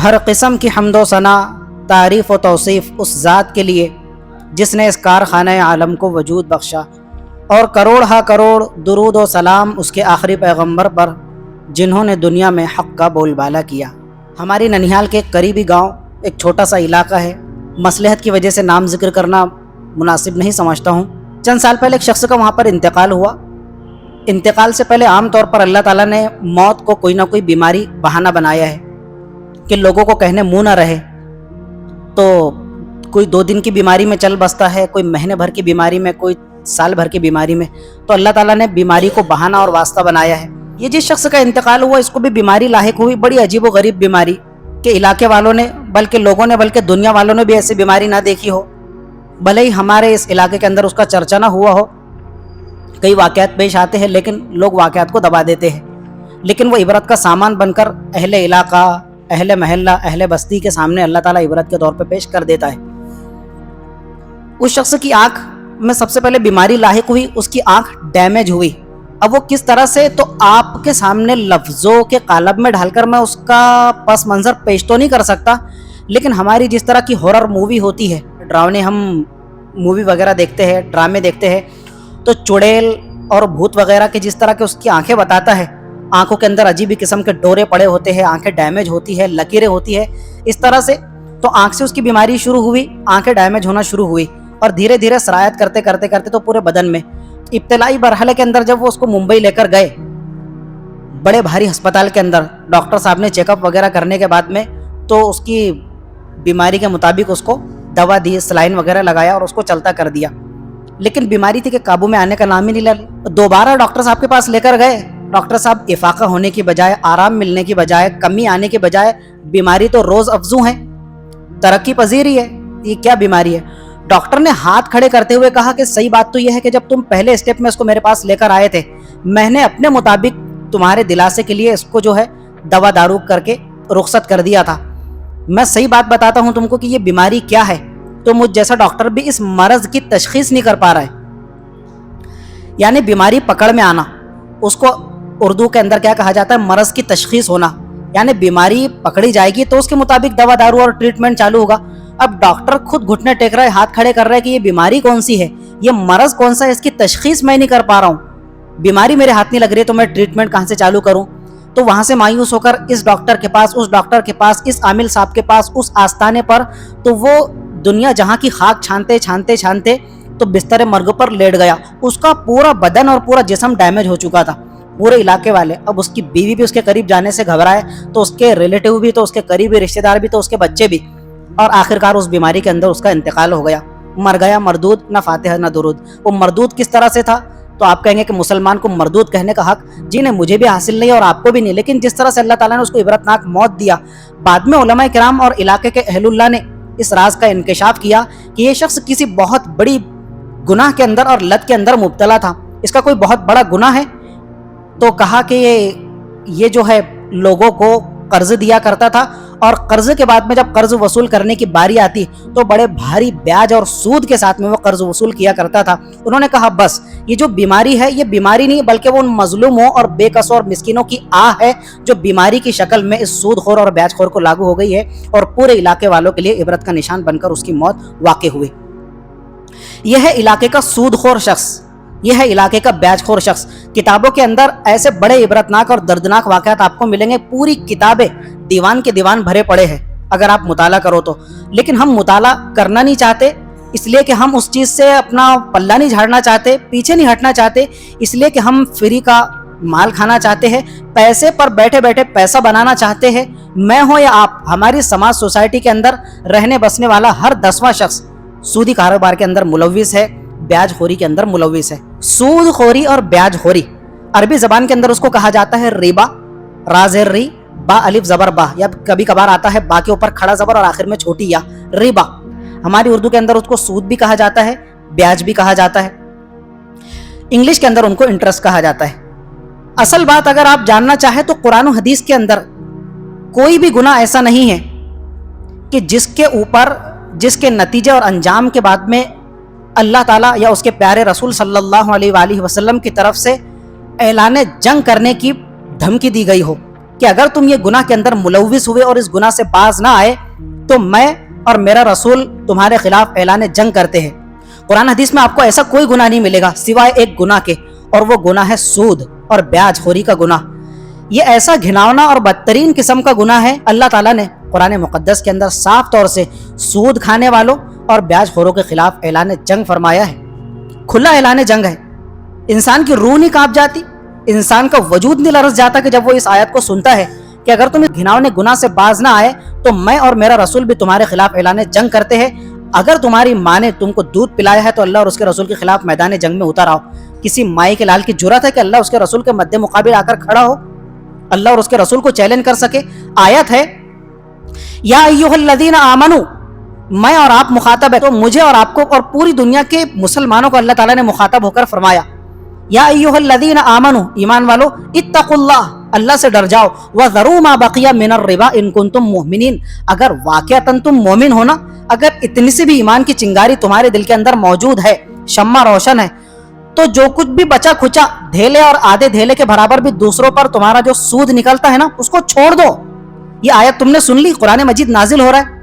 ہر قسم کی حمد و ثنا، تعریف و توصیف اس ذات کے لیے جس نے اس کارخانہ عالم کو وجود بخشا، اور کروڑ ہا کروڑ درود و سلام اس کے آخری پیغمبر پر جنہوں نے دنیا میں حق کا بول بالا کیا۔ ہماری ننیہال کے ایک قریبی گاؤں ایک چھوٹا سا علاقہ ہے، مصلحت کی وجہ سے نام ذکر کرنا مناسب نہیں سمجھتا ہوں۔ چند سال پہلے ایک شخص کا وہاں پر انتقال ہوا۔ انتقال سے پہلے عام طور پر اللہ تعالیٰ نے موت کو کوئی نہ کوئی بیماری بہانہ بنایا ہے کہ لوگوں کو کہنے منہ نہ رہے، تو کوئی 2 دن کی بیماری میں چل بستا ہے، کوئی مہینے بھر کی بیماری میں، کوئی سال بھر کی بیماری میں، تو اللہ تعالیٰ نے بیماری کو بہانہ اور واسطہ بنایا ہے۔ یہ جس شخص کا انتقال ہوا اس کو بھی بیماری لاحق ہوئی، بڑی عجیب و غریب بیماری کہ علاقے والوں نے، بلکہ لوگوں نے، بلکہ دنیا والوں نے بھی ایسی بیماری نہ دیکھی ہو۔ بھلے ہی ہمارے اس علاقے کے اندر اس کا چرچا نہ ہوا ہو، کئی واقعات پیش آتے ہیں لیکن لوگ واقعات کو دبا دیتے ہیں، لیکن وہ عبرت کا سامان بن کر اہل علاقہ، اہل محلہ، اہل بستی کے سامنے اللہ تعالیٰ عبرت کے طور پہ پیش کر دیتا ہے۔ اس شخص کی آنکھ میں سب سے پہلے بیماری لاحق ہوئی، اس کی آنکھ ڈیمیج ہوئی۔ اب وہ کس طرح سے، تو آپ کے سامنے لفظوں کے قالب میں ڈھال کر میں اس کا پس منظر پیش تو نہیں کر سکتا، لیکن ہماری جس طرح کی ہارر مووی ہوتی ہے، ڈراونے ہم مووی وغیرہ دیکھتے ہیں، ڈرامے دیکھتے ہیں، تو چڑیل اور بھوت وغیرہ کے جس طرح کے اس کی آنکھیں بتاتا ہے، آنکھوں کے اندر عجیب قسم کے ڈورے پڑے ہوتے ہیں، آنکھیں ڈیمیج ہوتی ہے، لکیریں ہوتی ہے، اس طرح سے تو آنکھ سے اس کی بیماری شروع ہوئی، آنکھیں ڈیمیج ہونا شروع ہوئی، اور دھیرے دھیرے سرایت کرتے کرتے کرتے تو پورے بدن میں۔ ابتدائی مرحلے کے اندر جب وہ اس کو ممبئی لے کر گئے، بڑے بھاری ہسپتال کے اندر ڈاکٹر صاحب نے چیک اپ وغیرہ کرنے کے بعد میں تو اس کی بیماری کے مطابق اس کو دوا دی، سلائن وغیرہ لگایا اور اس کو چلتا کر دیا، لیکن بیماری تھی کہ قابو میں آنے کا نام ہی نہیں لیا۔ دوبارہ ڈاکٹر صاحب کے پاس لے کر گئے، ڈاکٹر صاحب افاقہ ہونے کی بجائے، آرام ملنے کی بجائے، کمی آنے کی بجائے، بیماری تو روز افزوں ہے، ترقی پذیر ہی ہے، یہ کیا بیماری ہے؟ ڈاکٹر نے ہاتھ کھڑے کرتے ہوئے کہا کہ صحیح بات تو یہ ہے کہ جب تم پہلے اسٹیپ میں اس کو میرے پاس لے کر آئے تھے، میں نے اپنے مطابق تمہارے دلاسے کے لیے اس کو جو ہے دوا دارو کر کے رخصت کر دیا تھا۔ میں صحیح بات بتاتا ہوں تم کو کہ یہ بیماری کیا ہے، تو مجھ جیسا ڈاکٹر بھی اس مرض کی تشخیص نہیں کر پا رہا ہے۔ یعنی بیماری پکڑ میں آنا، اس کو اردو کے اندر کیا کہا جاتا ہے، مرض کی تشخیص ہونا، یعنی بیماری پکڑی جائے گی تو اس کے مطابق دوا دارو اور ٹریٹمنٹ چالو ہوگا۔ اب ڈاکٹر خود گھٹنے ٹیک رہا ہے، ہاتھ کھڑے کر رہا ہے کہ یہ بیماری کون سی ہے، یہ مرض کون سا ہے، اس کی تشخیص میں نہیں کر پا رہا ہوں، بیماری میرے ہاتھ نہیں لگ رہی ہے، تو میں ٹریٹمنٹ کہاں سے چالو کروں؟ تو وہاں سے مایوس ہو کر اس ڈاکٹر کے پاس، اس ڈاکٹر کے پاس، اس عامل صاحب کے پاس، اس آستانے پر، تو وہ دنیا جہاں کی خاک چھانتے چھانتے چھانتے تو بستر مرگ پر لیٹ گیا۔ اس کا پورا بدن اور پورا جسم ڈیمیج ہو چکا تھا۔ پورے علاقے والے، اب اس کی بیوی بھی اس کے قریب جانے سے گھبرائے، تو اس کے ریلیٹیو بھی، تو اس کے قریبی رشتہ دار بھی، تو اس کے بچے بھی، اور آخرکار اس بیماری کے اندر اس کا انتقال ہو گیا، مر گیا مردود، نہ فاتحہ نہ درود۔ وہ مردود کس طرح سے تھا؟ تو آپ کہیں گے کہ مسلمان کو مردود کہنے کا حق جی نہیں، مجھے بھی حاصل نہیں اور آپ کو بھی نہیں، لیکن جس طرح سے اللہ تعالیٰ نے اس کو عبرتناک موت دیا، بعد میں علماء کرام اور علاقے کے اہل اللہ نے اس راز کا انکشاف کیا کہ یہ شخص کسی بہت بڑی گناہ کے اندر اور لت کے اندر مبتلا تھا، اس کا کوئی بہت بڑا گناہ ہے۔ تو کہا کہ یہ جو ہے لوگوں کو قرض دیا کرتا تھا، اور قرض کے بعد میں جب قرض وصول کرنے کی باری آتی تو بڑے بھاری بیاج اور سود کے ساتھ میں وہ قرض وصول کیا کرتا تھا۔ انہوں نے کہا بس یہ جو بیماری ہے، یہ بیماری نہیں بلکہ وہ ان مظلوموں اور بے قصور مسکینوں کی آہ ہے جو بیماری کی شکل میں اس سود خور اور بیاج خور کو لاگو ہو گئی ہے، اور پورے علاقے والوں کے لیے عبرت کا نشان بن کر اس کی موت واقع ہوئی۔ یہ ہے علاقے کا سود خور شخص، یہ ہے علاقے کا بیاج خور شخص۔ کتابوں کے اندر ایسے بڑے عبرتناک اور دردناک واقعات آپ کو ملیں گے، پوری کتابیں دیوان کے دیوان بھرے پڑے ہیں اگر آپ مطالعہ کرو تو، لیکن ہم مطالعہ کرنا نہیں چاہتے، اس لیے کہ ہم اس چیز سے اپنا پلہ نہیں جھاڑنا چاہتے، پیچھے نہیں ہٹنا چاہتے، اس لیے کہ ہم فری کا مال کھانا چاہتے ہیں، پیسے پر بیٹھے بیٹھے پیسہ بنانا چاہتے ہیں۔ میں ہوں یا آپ، ہماری سماج سوسائٹی کے اندر رہنے بسنے والا ہر 10واں شخص سودی کاروبار کے اندر ملوث ہے، بیاج خوری کے اندر ملوث ہے۔ سود خوری اور بیاج خوری عربی زبان کے اندر اس کو کہا جاتا ہے ریبا، را زیر ری، با الف زبر با، یا کبھی کبھار آتا ہے با کے اوپر کھڑا زبر اور آخر میں چھوٹی یا، ریبا۔ ہماری اردو کے اندر اس کو سود بھی کہا جاتا ہے، بیاج بھی کہا جاتا ہے، انگلش کے اندر ان کو انٹرسٹ کہا جاتا ہے۔ اصل بات اگر آپ جاننا چاہیں تو قرآن و حدیث کے اندر کوئی بھی گناہ ایسا نہیں ہے کہ جس کے اوپر، جس کے نتیجے اور انجام کے بعد میں اللہ تعالیٰ یا اس کے پیارے رسول صلی اللہ علیہ وآلہ وسلم کی طرف سے اعلان جنگ کرنے کی دھمکی دی گئی ہو۔ کہ اگر تم یہ گناہ کے اندر ملوث ہوئے اور اس گناہ سے باز نہ آئے تو میں اور میرا رسول تمہارے خلاف اعلان جنگ کرتے ہیں۔ قرآن حدیث میں آپ کو ایسا کوئی گناہ نہیں ملے گا سوائے ایک گناہ کے، اور وہ گناہ ہے سود اور بیاج خوری کا گناہ۔ یہ ایسا گھناؤنا اور بدترین قسم کا گناہ ہے، اللہ تعالیٰ نے قرآن مقدس کے اندر صاف طور سے سود کھانے والوں اور بیاج خوروں کے خلاف اعلان جنگ فرمایا ہے۔ کھلا اعلان جنگ ہے، انسان کی روح نہیں کانپ جاتی، انسان کا وجود نہیں لرز جاتا کہ جب وہ اس آیت کو سنتا ہے کہ اگر تم اس گھناؤنے گناہ سے باز نہ آئے تو میں اور میرا رسول بھی تمہارے خلاف اعلان جنگ کرتے ہیں۔ اگر تمہاری ماں نے تم کو دودھ پلایا ہے تو اللہ اور اس کے رسول کے خلاف میدان جنگ میں اتر آؤ۔ کسی مائی کے لال کی جرأت ہے کہ اللہ اس کے رسول کے مد مقابل آ کر کھڑا ہو، اللہ اور اس کے رسول کو چیلنج کر سکے؟ آیت ہے یا ایھا الذین آمنو، میں اور آپ مخاطب ہے، تو مجھے اور آپ کو اور پوری دنیا کے مسلمانوں کو اللہ تعالیٰ نے مخاطب ہو کر فرمایا یا ایھا الذین آمنو، ایمان والو، اتقوا اللہ، اللہ سے ڈر جاؤ، وذروا ما بقی من الربا ان کنتم مؤمنین، اگر واقعتاً تم مومن ہو نا، اگر اتنی سی بھی ایمان کی چنگاری تمہارے دل کے اندر موجود ہے، شمع روشن ہے، تو جو کچھ بھی بچا کھچا دھیلے اور آدھے دھیلے کے برابر بھی دوسروں پر تمہارا جو سود نکلتا ہے نا، اس کو چھوڑ دو۔ یہ آیت تم نے سن لی، قرآن مجید نازل ہو رہا ہے،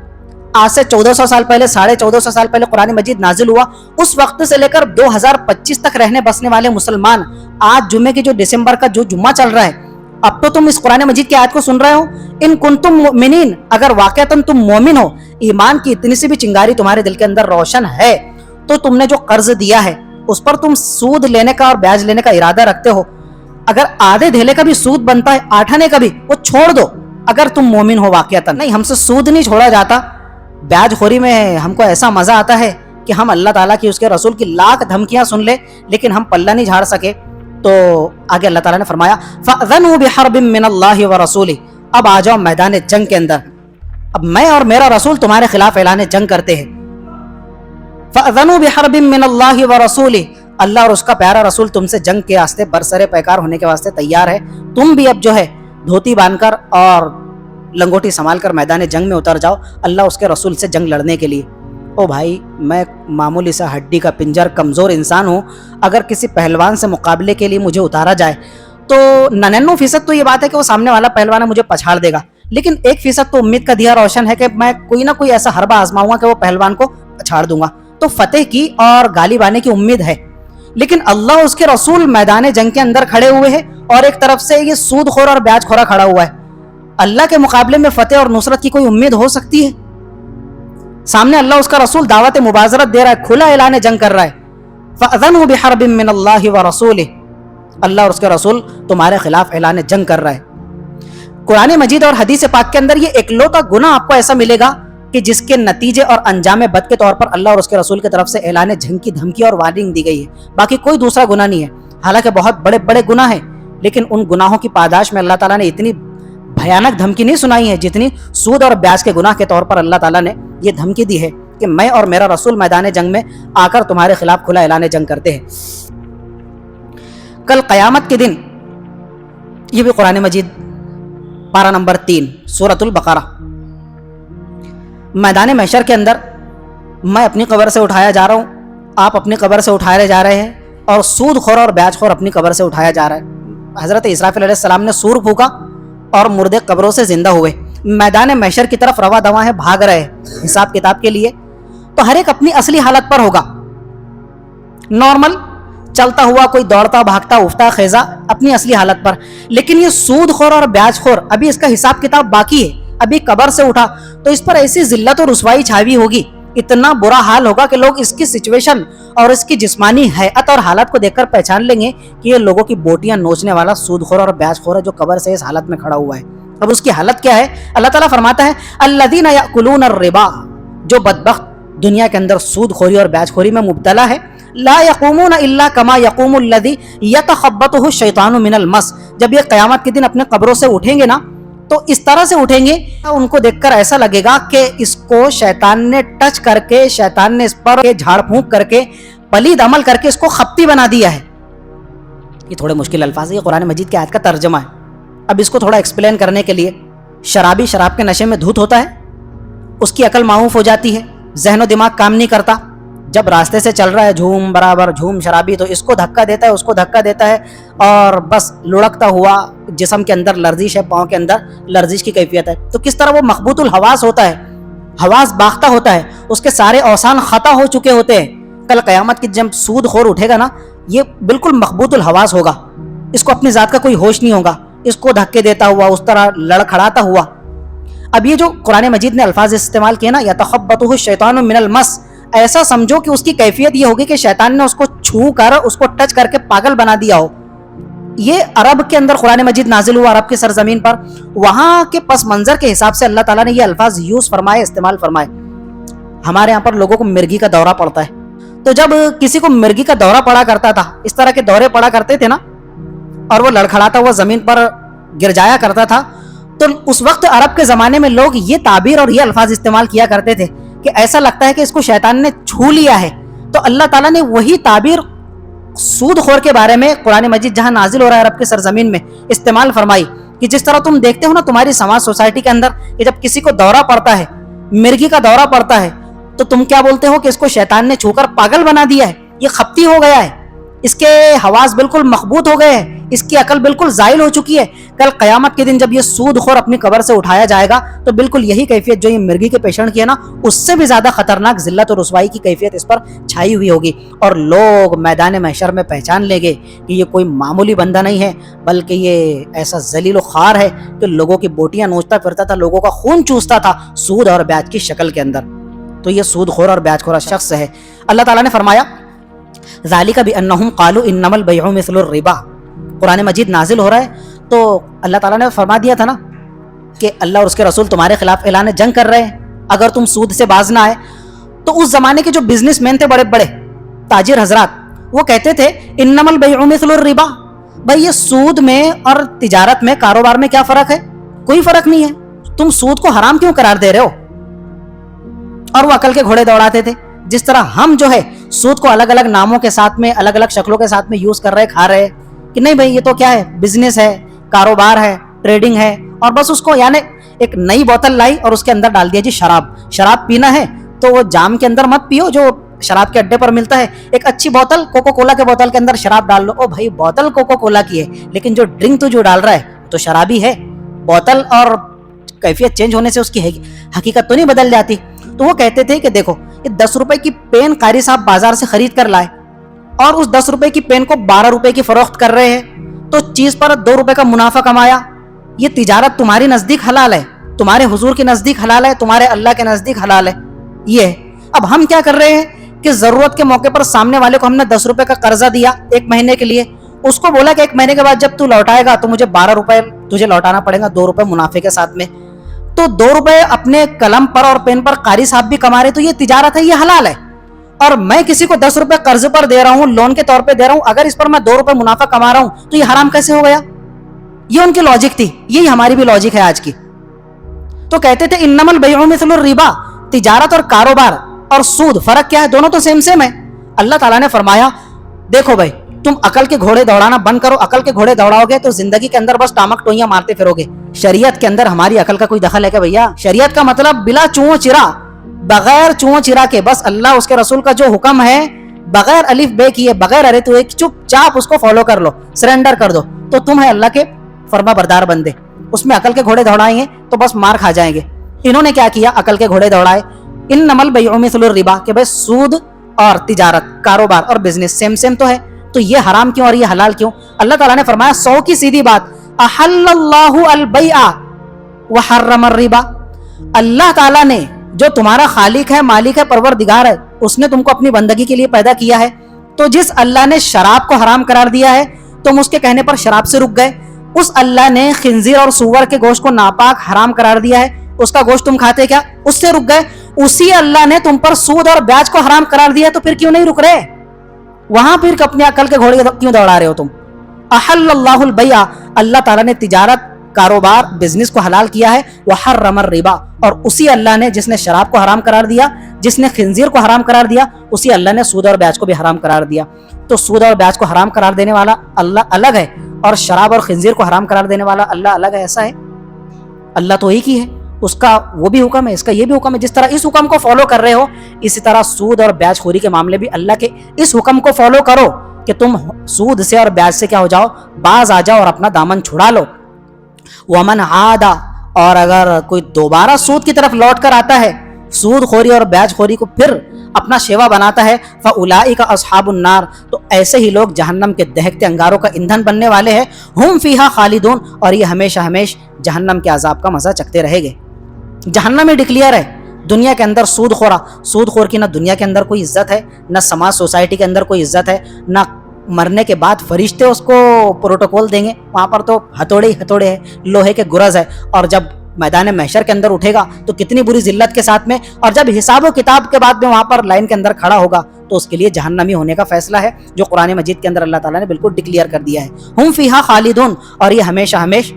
آج سے 1400 سال پہلے، 1450 سال پہلے قرآن مجید نازل ہوا، اس وقت سے لے کر 2025 تک رہنے بسنے والے مسلمان، آج جمعے کی جو دسمبر کا جو جمعہ چل رہا ہے، اب تو تم اس قرآن مجید کی آیت کو سن رہے ہو، ان کنتم مؤمنین، اگر واقعتاً تم مومن ہو، ایمان کی اتنی سی بھی چنگاری تمہارے دل کے اندر روشن ہے، تو تم نے جو قرض دیا ہے اس پر تم سود لینے کا اور بیاج لینے کا ارادہ رکھتے ہو، اگر آدھے دھیلے کا بھی سود بنتا ہے، آٹھانے کا بھی، وہ چھوڑ دو اگر تم مومن ہو واقعتاً۔ نہیں، ہم سے سود نہیں چھوڑا جاتا، بیاج خوری میں ہم کو ایسا مزہ آتا ہے کہ ہم اللہ تعالیٰ کی، اس کے رسول کی لاکھ دھمکیاں سن لے لیکن ہم پلہ نہیں جھاڑ سکے۔ تو آگے اللہ تعالیٰ نے فرمایا فَأْذَنُوا بِحَرْبٍ مِّنَ اللَّهِ وَرَسُولِهِ، اب آ جاؤ میدان جنگ کے اندر، اب میں اور میرا رسول تمہارے خلاف اعلان جنگ کرتے ہیں۔ فَأْذَنُوا بِحَرْبٍ مِّنَ اللَّهِ وَرَسُولِهِ، اللہ اور اس کا پیارا رسول تم سے جنگ کے واسطے برسر پیکار ہونے کے واسطے تیار ہے، تم بھی اب جو ہے دھوتی باندھ کر اور لنگوٹی سنبھال کر میدان جنگ میں اتر جاؤ، اللہ اس کے رسول سے جنگ لڑنے کے لیے۔ او بھائی، میں معمولی سا ہڈی کا پنجر کمزور انسان ہوں، اگر کسی پہلوان سے مقابلے کے لیے مجھے اتارا جائے تو 99% تو یہ بات ہے کہ وہ سامنے والا پہلوان مجھے پچھاڑ دے گا، لیکن 1% تو امید کا دیا روشن ہے کہ میں کوئی نہ کوئی ایسا حربہ آزماؤں گا کہ وہ پہلوان کو پچھاڑ دوں گا، تو فتح کی اور غالب آنے کی امید ہے۔ لیکن اللہ اور اس کے رسول میدان جنگ کے اندر کھڑے ہوئے ہیں اور ایک طرف سے یہ سود خور اور بیاج خورا کھڑا ہوا ہے، اللہ کے مقابلے میں فتح اور نصرت کی کوئی امید ہو سکتی ہے؟ سامنے اللہ اس کا رسول دعوت مبازرت دے رہا ہے، کھلا اعلان جنگ کر رہا ہے، فَأْذَنُوا بِحَرْبٍ مِّنَ اللَّهِ وَرَسُولِهِ، اللہ اور اس کے رسول تمہارے خلاف اعلان جنگ کر رہا ہے۔ قرآن مجید اور حدیث پاک کے اندر یہ اکلوتا گناہ آپ کو ایسا ملے گا کہ جس کے نتیجے اور انجام بد کے طور پر اللہ اور اس کے رسول کی طرف سے اعلان جنگ کی دھمکی اور وارننگ دی گئی ہے، باقی کوئی دوسرا گناہ نہیں ہے۔ حالانکہ بہت بڑے بڑے گناہ ہیں، لیکن ان گناہوں کی پاداش میں اللہ تعالیٰ نے اتنی بھیانک دھمکی نہیں سنائی ہے جتنی سود اور بیاج کے گناہ کے طور پر اللہ تعالیٰ نے یہ دھمکی دی ہے کہ میں اور میرا رسول میدان جنگ میں آ کر تمہارے خلاف کھلا اعلان جنگ کرتے ہیں۔ کل قیامت کے دن، یہ بھی قرآن مجید پارہ نمبر 3 سورۃ البقرہ، میدان محشر کے اندر میں اپنی قبر سے اٹھایا جا رہا ہوں، آپ اپنی قبر سے اٹھائے جا رہے ہیں، اور سود خور اور بیاج خور اپنی قبر سے اٹھایا جا رہا ہے۔ حضرت اسرافیل علیہ السلام نے سور پھونکا اور مردے قبروں سے زندہ ہوئے، میدان محشر کی طرف رواں دواں ہے، بھاگ رہے ہیں حساب کتاب کے لیے۔ تو ہر ایک اپنی اصلی حالت پر ہوگا، نارمل چلتا ہوا، کوئی دوڑتا بھاگتا اٹھتا خیزا اپنی اصلی حالت پر، لیکن یہ سود خور اور بیاج خور ابھی اس کا حساب کتاب باقی ہے، ابھی قبر سے اٹھا تو اس پر ایسی ذلت و رسوائی چھاوی ہوگی، اتنا برا حال ہوگا کہ لوگ اس کی سچویشن اور اس کی جسمانی حیت اور حالت کو دیکھ کر پہچان لیں گے کہ یہ لوگوں کی بوٹیاں نوچنے والا سود خور اور بیاج خور ہے جو قبر سے اس حالت میں کھڑا ہوا ہے۔ اب اس کی حالت کیا ہے؟ اللہ تعالیٰ فرماتا ہے الذین یأکلون الربا، جو بدبخت دنیا کے اندر سود خوری اور بیاج خوری میں مبتلا ہے، لا یقومون الا کما یقوم الذی یتخبطہ الشیطان من المس، جب یہ قیامت کے دن اپنے قبروں سے اٹھیں گے نا تو اس طرح سے اٹھیں گے، ان کو دیکھ کر ایسا لگے گا کہ اس کو شیطان نے ٹچ کر کے، شیطان نے اس پر جھاڑ پھونک کر کے، پلید عمل کر کے اس کو خپتی بنا دیا ہے۔ یہ تھوڑے مشکل الفاظ ہیں، یہ قرآن مجید کی آیت کا ترجمہ ہے۔ اب اس کو تھوڑا ایکسپلین کرنے کے لیے، شرابی شراب کے نشے میں دھوت ہوتا ہے، اس کی عقل معوف ہو جاتی ہے، ذہن و دماغ کام نہیں کرتا، جب راستے سے چل رہا ہے جھوم برابر جھوم شرابی، تو اس کو دھکا دیتا ہے اس کو دھکا دیتا ہے، اور بس لڑکتا ہوا جسم کے اندر لرزش ہے، پاؤں کے اندر لرزش کی کیفیت ہے. تو کس طرح وہ مخبوط الحواس ہوتا ہے، حواس باختہ ہوتا ہے، اس کے سارے اوسان خطا ہو چکے ہوتے ہیں. کل قیامت کی جب سود خور اٹھے گا نا، یہ بالکل مخبوط الحواس ہوگا، اس کو اپنی ذات کا کوئی ہوش نہیں ہوگا، اس کو دھکے دیتا ہوا، اس طرح لڑکھڑاتا ہوا. اب یہ جو قرآن مجید نے الفاظ استعمال کیے نا، یتخبطہ الشیطان من المس، ایسا سمجھو کہ اس کی کیفیت یہ ہوگی کہ شیطان نے اس کو چھو کر، اس کو ٹچ کر کے پاگل بنا دیا ہو. یہ عرب کے اندر قرآن مجید نازل ہوا، عرب کی سرزمین پر، وہاں کے پس منظر کے حساب سے اللہ تعالیٰ نے یہ الفاظ یوز فرمائے، استعمال فرمائے. ہمارے یہاں پر لوگوں کو مرگی کا دورہ پڑتا ہے، تو جب کسی کو مرگی کا دورہ پڑا کرتا تھا، اس طرح کے دورے پڑا کرتے تھے نا، اور وہ لڑکھڑاتا ہوا زمین پر گر جایا کرتا تھا، تو اس وقت عرب کے زمانے میں لوگ یہ تعبیر اور یہ الفاظ استعمال کیا کرتے تھے کہ ایسا لگتا ہے کہ اس کو شیطان نے چھو لیا ہے. تو اللہ تعالیٰ نے وہی تعبیر سود خور کے بارے میں قرآن مجید جہاں نازل ہو رہا ہے عرب کی سرزمین میں استعمال فرمائی، کہ جس طرح تم دیکھتے ہو نا تمہاری سماج سوسائٹی کے اندر کہ جب کسی کو دورہ پڑتا ہے، مرگی کا دورہ پڑتا ہے، تو تم کیا بولتے ہو کہ اس کو شیطان نے چھو کر پاگل بنا دیا ہے، یہ خپتی ہو گیا ہے، اس کے حواس بالکل مخبوط ہو گئے ہیں، اس کی عقل بالکل زائل ہو چکی ہے. کل قیامت کے دن جب یہ سود خور اپنی قبر سے اٹھایا جائے گا، تو بالکل یہی کیفیت جو یہ مرگی کے پیشنٹ کی ہے نا، اس سے بھی زیادہ خطرناک ذلت اور رسوائی کی کیفیت اس پر چھائی ہوئی ہوگی. اور لوگ میدان محشر میں پہچان لیں گے کہ یہ کوئی معمولی بندہ نہیں ہے، بلکہ یہ ایسا ذلیل و خوار ہے کہ لوگوں کی بوٹیاں نوچتا پھرتا تھا، لوگوں کا خون چوستا تھا سود اور بیاج کی شکل کے اندر. تو یہ سود خور اور بیاج خور شخص ہے. اللہ تعالیٰ نے فرمایا ذالک بانہم قالوا انما البیع مثل الربا. قرآن مجید نازل ہو رہا ہے تو اللہ تعالیٰ نے فرما دیا تھا نا کہ اللہ اور اس کے رسول تمہارے خلاف اعلان جنگ کر رہے ہیں اگر تم سود سے باز نہ آئے. تو اس زمانے کے جو بزنس مین تھے، بڑے بڑے تاجر حضرات، وہ کہتے تھے انما البیع مثل الربا، بھائی یہ سود میں اور تجارت میں، کاروبار میں کیا فرق ہے؟ کوئی فرق نہیں ہے، تم سود کو حرام کیوں قرار دے رہے ہو؟ اور وہ عقل کے گھوڑے دوڑاتے تھے. جس طرح ہم جو ہے سود کو الگ الگ ناموں کے ساتھ میں، الگ الگ شکلوں کے ساتھ میں یوز کر رہے، کھا رہے کہ نہیں بھائی یہ تو کیا ہے، بزنس ہے، کاروبار ہے، ٹریڈنگ ہے، اور بس اس کو یعنی ایک نئی بوتل لائی اور اس کے اندر ڈال دیا جی شراب پینا ہے تو وہ جام کے اندر مت پیو جو شراب کے اڈے پر ملتا ہے، ایک اچھی بوتل کوکو کولا کے بوتل کے اندر شراب ڈال لو. او بھائی بوتل کوکو کولا کی ہے، لیکن جو ڈرنک تو جو ڈال رہا ہے تو شرابی ہے. بوتل اور کیفیت چینج ہونے سے اس کی حقیقت تو نہیں بدل جاتی. تو وہ کہتے تھے کہ دیکھو یہ 10 روپے کی پین قاری صاحب بازار سے خرید کر لائے اور اس 10 روپے کی پین کو 12 روپے کی فروخت کر رہے ہیں، تو چیز پر 2 روپے کا منافع کمایا. یہ تجارت تمہاری نزدیک حلال ہے، تمہارے حضور کے نزدیک حلال ہے، تمہارے اللہ کے نزدیک حلال ہے. یہ ہے. اب ہم کیا کر رہے ہیں کہ ضرورت کے موقع پر سامنے والے کو ہم نے 10 روپے کا قرضہ دیا 1 مہینے کے لیے، اس کو بولا کہ 1 مہینے کے بعد جب تو لوٹائے گا تو مجھے 12 روپے تجھے لوٹانا پڑے گا، 2 روپے منافع کے ساتھ میں. تو 2 روپے اپنے قلم پر اور پین پر قاری صاحب بھی کما رہے، تو یہ تجارت ہے، یہ حلال ہے. اور میں کسی کو 10 روپے قرض پر دے رہا ہوں، لون کے طور پہ دے رہا ہوں، اگر اس پر میں 2 روپے منافع کما رہا ہوں تو یہ حرام کیسے ہو گیا؟ یہ ان کی لاجک تھی، یہی ہماری بھی لاجک ہے آج کی. تو کہتے تھے انما البیع مثل الربا، تجارت اور کاروبار اور سود فرق کیا ہے؟ دونوں تو سیم سیم ہے. اللہ تعالیٰ نے فرمایا دیکھو بھائی تم عقل کے گھوڑے دوڑانا بند کرو، عقل کے گھوڑے دوڑاؤ گے تو زندگی کے اندر بس ٹامک ٹوئیاں مارتے پھرو گے. شریعت کے اندر ہماری عقل کا کوئی دخل ہے کہ بھیا؟ شریعت کا مطلب بلا چوں چرا، بغیر چوں چرا کے، بس اللہ اس کے رسول کا جو حکم ہے بغیر الف بے کیے، بغیر ارے تو ایک چپ چاپ اس کو فالو کر لو، سرنڈر کر دو، تو تم ہے اللہ کے فرما بردار بندے. اس میں عقل کے گھوڑے دوڑائیں گے تو بس مار کھا جائیں گے. انہوں نے کیا کیا؟ عقل کے گھوڑے دوڑائے. انما البیع مثل الربا، کہ بھائی سود اور تجارت، کاروبار اور بزنس سیم سیم تو ہے، تو یہ حرام کیوں اور یہ حلال کیوں؟ اللہ تعالیٰ نے فرمایا 100 کی سیدھی بات، احل اللہ البیع وحرم الربا. اللہ تعالیٰ نے جو تمہارا خالق ہے، مالک ہے، پروردگار ہے، اس نے تم کو اپنی بندگی کے لیے پیدا کیا ہے. تو جس اللہ نے شراب کو حرام قرار دیا ہے تم اس کے کہنے پر شراب سے رک گئے. اس اللہ نے خنزیر اور سور کے گوشت کو ناپاک حرام قرار دیا ہے، اس کا گوشت تم کھاتے کیا؟ اس سے رک گئے. اسی اللہ نے تم پر سود اور بیاج کو حرام قرار دیا، تو پھر کیوں نہیں رک رہے؟ وہاں پھر اپنے عقل کے گھوڑے کیوں دوڑا رہے ہو تم؟ احل اللہ البیع، اللہ تعالیٰ نے تجارت، کاروبار، بزنس کو حلال کیا ہے. وحرم الربا، اور اسی اللہ نے جس نے شراب کو حرام قرار دیا، جس نے خنزیر کو حرام قرار دیا، اسی اللہ نے سود اور بیاج کو بھی حرام قرار دیا. تو سود اور بیاج کو حرام قرار دینے والا اللہ الگ ہے، اور شراب اور خنزیر کو حرام قرار دینے والا اللہ الگ ہے. ایسا ہے؟ اللہ تو ایک ہی ہے. اس کا وہ بھی حکم ہے, اس کا یہ بھی حکم ہے. جس طرح اس حکم کو فالو کر رہے ہو, اسی طرح سود اور بیاج خوری کے معاملے بھی اللہ کے اس حکم کو فالو کرو کہ تم سود سے اور بیاج سے کیا ہو جاؤ, باز آ جاؤ اور اپنا دامن چھڑا لو. ومن عاد, اور اگر کوئی دوبارہ سود کی طرف لوٹ کر آتا ہے, سود خوری اور بیاج خوری کو پھر اپنا شیوا بناتا ہے, فاولئک اصحاب النار, تو ایسے ہی لوگ جہنم کے دہکتے انگاروں کا ایندھن بننے والے ہیں. ہم فیہا خالدون, اور یہ ہمیشہ ہمیش جہنم کے عذاب کا مزہ چکھتے رہے گے. جہنم ہی ڈکلیئر ہے. دنیا کے اندر سود خور کی نہ دنیا کے اندر کوئی عزت ہے, نہ سماج سوسائٹی کے اندر کوئی عزت ہے, نہ مرنے کے بعد فرشتے اس کو پروٹوکول دیں گے. وہاں پر تو ہتھوڑے ہی ہتھوڑے ہے, لوہے کے گرز ہے. اور جب میدان محشر کے اندر اٹھے گا تو کتنی بری ذلت کے ساتھ میں, اور جب حساب و کتاب کے بعد میں وہاں پر لائن کے اندر کھڑا ہوگا تو اس کے لیے جہنمی ہونے کا فیصلہ ہے, جو قرآن مجید کے اندر اللہ تعالیٰ نے بالکل ڈکلیئر کر دیا ہے. ہم فیہا خالدون, اور یہ ہمیشہ ہمیش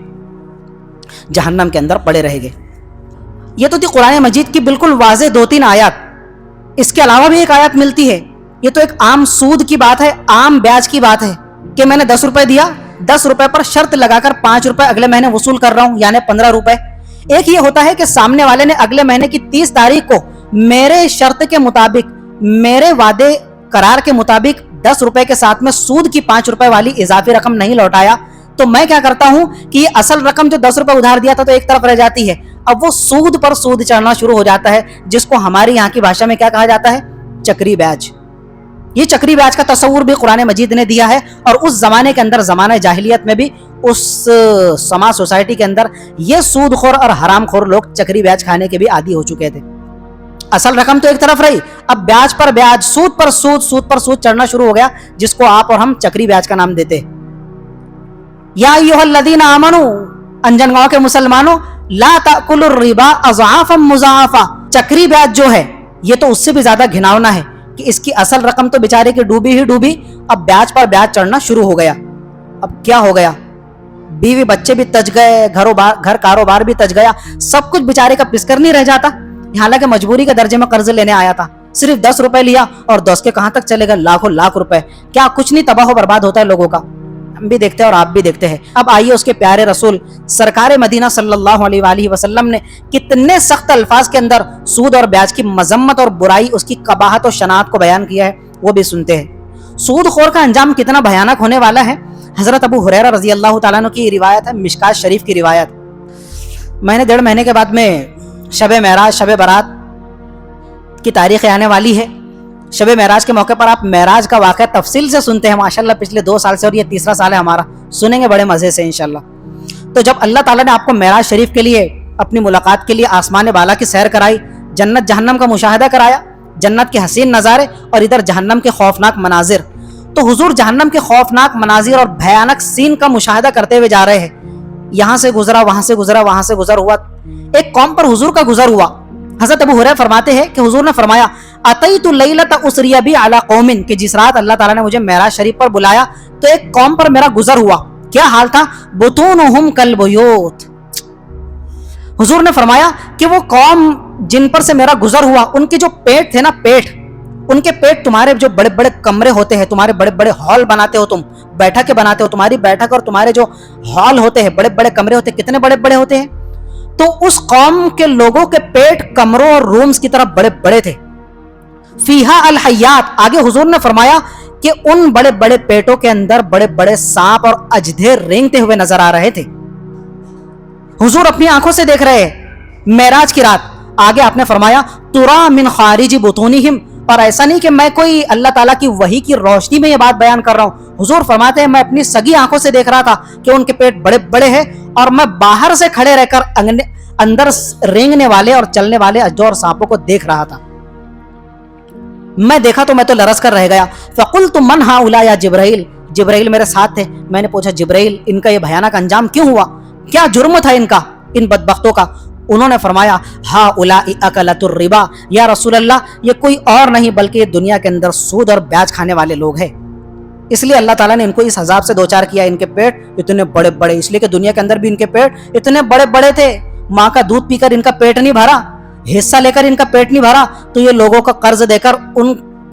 جہنم کے اندر پڑے رہیں گے. یہ تو تھی قرآن مجید کی بالکل واضح 2-3 آیات. اس کے علاوہ بھی ایک آیت ملتی ہے. یہ تو ایک عام سود کی بات ہے, عام بیاج کی بات ہے کہ میں نے 10 روپے دیا, 10 روپے پر شرط لگا کر 5 روپے اگلے مہینے وصول کر رہا ہوں, یعنی 15 روپے. ایک یہ ہوتا ہے کہ سامنے والے نے اگلے مہینے کی 30 تاریخ کو میرے شرط کے مطابق, میرے وعدے قرار کے مطابق 10 روپے کے ساتھ میں سود کی 5 روپے والی اضافی رقم نہیں لوٹایا, تو میں کیا کرتا ہوں کہ یہ اصل رقم جو 10 روپے ادھار دیا تھا تو ایک طرف رہ جاتی ہے. اب وہ سود پر سود چڑھنا شروع ہو جاتا ہے, جس کو ہماری یہاں کی بھاشا میں کیا کہا جاتا ہے, چکری بیاج. یہ چکری بیاج کا تصور بھی قرآن مجید نے دیا ہے, اور اس زمانے کے اندر, زمانہ جاہلیت میں بھی اس سماج سوسائٹی کے اندر یہ سود خور اور حرام خور لوگ چکری بیاج کھانے کے بھی عادی ہو چکے تھے. اصل رقم تو ایک طرف رہی, اب بیاج پر بیاج, سود پر سود, سود پر سود چڑھنا شروع ہو گیا, جس کو آپ اور ہم چکری بیاج کا نام دیتے. یا ایھا الذین آمنوا, انجن گاؤں کے مسلمانوں, لا تأکلوا الربا اضعافا مضاعفا. چکری بیاج جو ہے یہ تو اس سے بھی زیادہ گھناؤنا ہے کہ اس کی اصل رقم تو بیچارے کی ڈوبی ہی ڈوبی, اب بیاج پر بیاج چڑھنا شروع ہو گیا. اب کیا ہو گیا, بیوی بچے بھی تج گئے, گھر کاروبار بھی تج گیا, سب کچھ بیچارے کا پسکر نہیں رہ جاتا. حالانکہ مجبوری کے درجے میں قرض لینے آیا تھا, صرف 10 روپے لیا اور 10 کے کہاں تک چلے گا, لاکھوں لاکھ روپے. کیا کچھ نہیں تباہ و برباد ہوتا ہے لوگوں کا, ہم بھی دیکھتے ہیں اور آپ بھی دیکھتے ہیں. اب آئیے اس کے پیارے رسول سرکار مدینہ صلی اللہ علیہ وآلہ وسلم نے کتنے سخت الفاظ کے اندر سود اور بیاج کی مذمت اور برائی, اس کی قباحت اور شناعت کو بیان کیا ہے, وہ بھی سنتے ہیں. سود خور کا انجام کتنا بھیانک ہونے والا ہے. حضرت ابو ہریرہ رضی اللہ تعالیٰ عنہ کی روایت ہے, مشکات شریف کی روایت. مہینے 1.5 مہینے کے بعد میں شب معراج, شب برات کی تاریخ آنے والی ہے. شب معراج کے موقع پر آپ معراج کا واقعہ تفصیل سے سنتے ہیں ماشاءاللہ, پچھلے 2 سال سے, اور یہ 3را سال ہے ہمارا, سنیں گے بڑے مزے سے انشاءاللہ. تو جب اللہ تعالیٰ نے آپ کو معراج شریف کے لیے, اپنی ملاقات کے لیے آسمان بالا کی سیر کرائی, جنت جہنم کا مشاہدہ کرایا, جنت کے حسین نظارے اور ادھر جہنم کے خوفناک مناظر, تو حضور جہنم کے خوفناک مناظر اور بھیانک سین کا مشاہدہ کرتے ہوئے جا رہے ہیں. یہاں سے گزرا, وہاں سے گزرا, وہاں سے گزر ہوا, ایک قوم پر حضور کا گزر ہوا. حضرت ابو ہریرہ فرماتے ہیں کہ حضور نے فرمایا, اتیت لیلۃ اسری بی علی قوم, کہ جس رات اللہ تعالیٰ نے مجھے معراج شریف پر بلایا تو ایک قوم پر میرا گزر ہوا. کیا حال تھا, بطونہم کالبیوت. حضور نے فرمایا کہ وہ قوم جن پر سے میرا گزر ہوا, ان کے جو پیٹ تھے نا, پیٹ, ان کے پیٹ تمہارے جو بڑے بڑے کمرے ہوتے ہیں, تمہارے بڑے بڑے ہال بناتے ہو, تم بیٹھک کے بناتے ہو, تمہاری بیٹھک اور تمہارے جو ہال ہوتے ہیں, بڑے بڑے کمرے ہوتے ہیں, کتنے بڑے بڑے ہوتے ہیں. تو اس قوم کے لوگوں کے پیٹ کمروں اور رومز کی طرح بڑے بڑے تھے. فیہا الحیات, آگے حضور نے فرمایا کہ ان بڑے بڑے پیٹوں کے اندر بڑے بڑے سانپ اور اژدھے رینگتے ہوئے نظر آ رہے تھے. حضور اپنی آنکھوں سے دیکھ رہے معراج کی رات. آگے آپ نے فرمایا, ترا من خارج بطونہم, اور ایسا نہیں کہ میں کوئی اللہ تعالیٰ کی وحی کی روشنی میں یہ بات بیان کر رہا ہوں. حضور فرماتے ہیں میں اپنی سگی آنکھوں سے دیکھ رہا تھا کہ ان کے پیٹ بڑے بڑے ہیں, اور میں باہر سے کھڑے رہ کر اندر رینگنے والے اور چلنے والے اژدھوں اور سانپوں کو دیکھ رہا تھا. میں دیکھا تو میں تو لرز کر رہ گیا. فقلت من ہؤلاء یا جبرائیل, جبرائیل میرے ساتھ تھے. میں نے پوچھا, جبرائیل ان کا یہ بھیانک انجام کیوں ہوا, کیا جرم تھا ان کا, ان بدبختوں کا. انہوں نے فرمایا, ہؤلاء اکلۃ الربا, یا رسول اللہ یہ کوئی اور نہیں بلکہ یہ دنیا کے اندر سود اور بیاج کھانے والے لوگ ہیں. اس لیے اللہ تعالیٰ نے ان کو اس عذاب سے دوچار کیا. ان کے پیٹ اتنے بڑے بڑے, اس لیے کہ دنیا کے اندر بھی ان کے پیٹ اتنے بڑے بڑے تھے. ماں کا دودھ پی کر ان کا پیٹ نہیں بھرا, حصہ لے کر ان کا پیٹ نہیں بھرا, تو یہ لوگوں کا قرض دے کر ان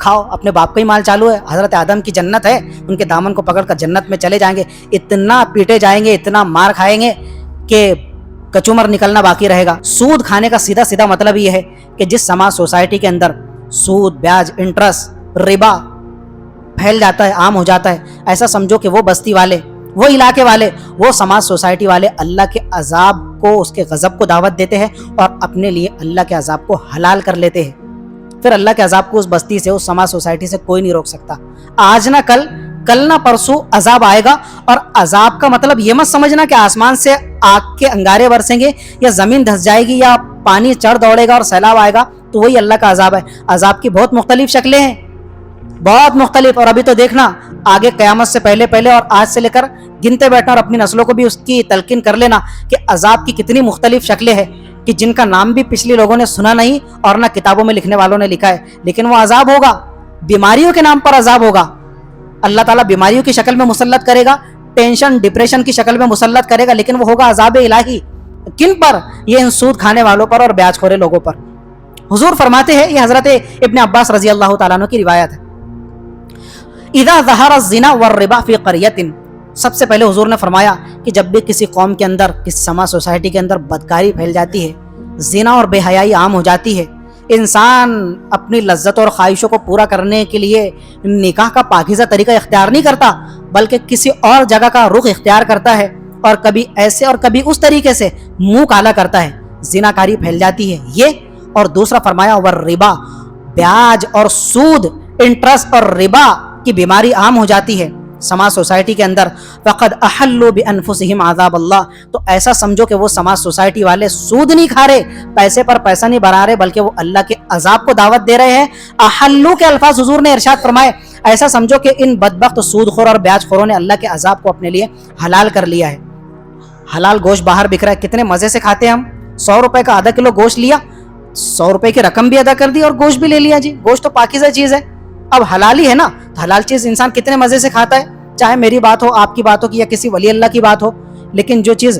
کھاؤ, اپنے باپ کا ہی مال چالو ہے, حضرت آدم کی جنت ہے, ان کے دامن کو پکڑ کر جنت میں چلے جائیں گے. اتنا پیٹے جائیں گے, اتنا مار کھائیں گے کہ کچومر نکلنا باقی رہے گا. سود کھانے کا سیدھا سیدھا مطلب یہ ہے کہ جس سماج سوسائٹی کے اندر سود, بیاج, انٹرسٹ, ربا پھیل جاتا ہے, عام ہو جاتا ہے, ایسا سمجھو کہ وہ بستی والے, وہ علاقے والے, وہ سماج سوسائٹی والے اللہ کے عذاب کو, اس کے غضب کو دعوت دیتے ہیں اور اپنے لیے اللہ کے عذاب کو حلال کر لیتے ہیں. پھر اللہ کے عذاب کو اس بستی سے, اس سماج سوسائٹی سے کوئی نہیں روک سکتا. آج نہ کل, کل نہ پرسوں عذاب آئے گا. اور عذاب کا مطلب یہ مت سمجھنا کہ آسمان سے آگ کے انگارے برسیں گے یا زمین دھس جائے گی یا پانی چڑھ دوڑے گا اور سیلاب آئے گا تو وہی اللہ کا عذاب ہے. عذاب کی بہت مختلف شکلیں ہیں, بہت مختلف. اور ابھی تو دیکھنا, آگے قیامت سے پہلے پہلے اور آج سے لے کر گنتے بیٹھنا اور اپنی نسلوں کو بھی اس کی تلقین کر لینا کہ عذاب کی کتنی مختلف شکلیں ہیں کہ جن کا نام بھی پچھلے لوگوں نے سنا نہیں اور نہ کتابوں میں لکھنے والوں نے لکھا ہے. لیکن وہ عذاب ہوگا, بیماریوں کے نام پر عذاب ہوگا. اللہ تعالیٰ بیماریوں کی شکل میں مسلط کرے گا, ٹینشن, ڈپریشن کی شکل میں مسلط کرے گا, لیکن وہ ہوگا عذاب الہی. کن پر؟ یہ ان سود کھانے والوں پر اور بیاج خورے لوگوں پر. حضور فرماتے ہیں, یہ حضرت ابن عباس رضی اللہ تعالیٰ عنہ کی روایت ہے, اذا ظہر الزنا والربا فی قریۃ, سب سے پہلے حضور نے فرمایا کہ جب بھی کسی قوم کے اندر, کسی سماج سوسائٹی کے اندر بدکاری پھیل جاتی ہے, زنا اور بے حیائی عام ہو جاتی ہے, انسان اپنی لذت اور خواہشوں کو پورا کرنے کے لیے نکاح کا پاکیزہ طریقہ اختیار نہیں کرتا بلکہ کسی اور جگہ کا رخ اختیار کرتا ہے, اور کبھی ایسے اور کبھی اس طریقے سے منہ کالا کرتا ہے, زنا کاری پھیل جاتی ہے یہ. اور دوسرا فرمایا والربا, بیاج اور سود, انٹرسٹ اور ربا کی بیماری عام ہو جاتی ہے سماج سوسائٹی کے اندر. فقد احلوا بانفسهم عذاب اللہ, تو ایسا سمجھو کہ وہ سماج سوسائٹی والے سود نہیں کھا رہے, پیسے پر پیسہ نہیں بڑھا رہے, بلکہ وہ اللہ کے عذاب کو دعوت دے رہے ہیں. احلوا کے الفاظ حضور نے ارشاد فرمائے, ایسا سمجھو کہ ان بدبخت سود خور اور بیاج خوروں نے اللہ کے عذاب کو اپنے لیے حلال کر لیا ہے. حلال گوشت باہر بک رہا ہے, کتنے مزے سے کھاتے ہیں ہم. 100 روپے کا آدھا کلو گوشت لیا, 100 روپے کی رقم بھی ادا کر دی اور گوشت بھی لے لیا. جی گوشت تو پاکیزہ چیز ہے, اب حلال ہی ہے نا, تو حلال چیز انسان کتنے مزے سے کھاتا ہے, چاہے میری بات ہو, آپ کی بات ہو, یا کسی ولی اللہ کی بات ہو. لیکن جو چیز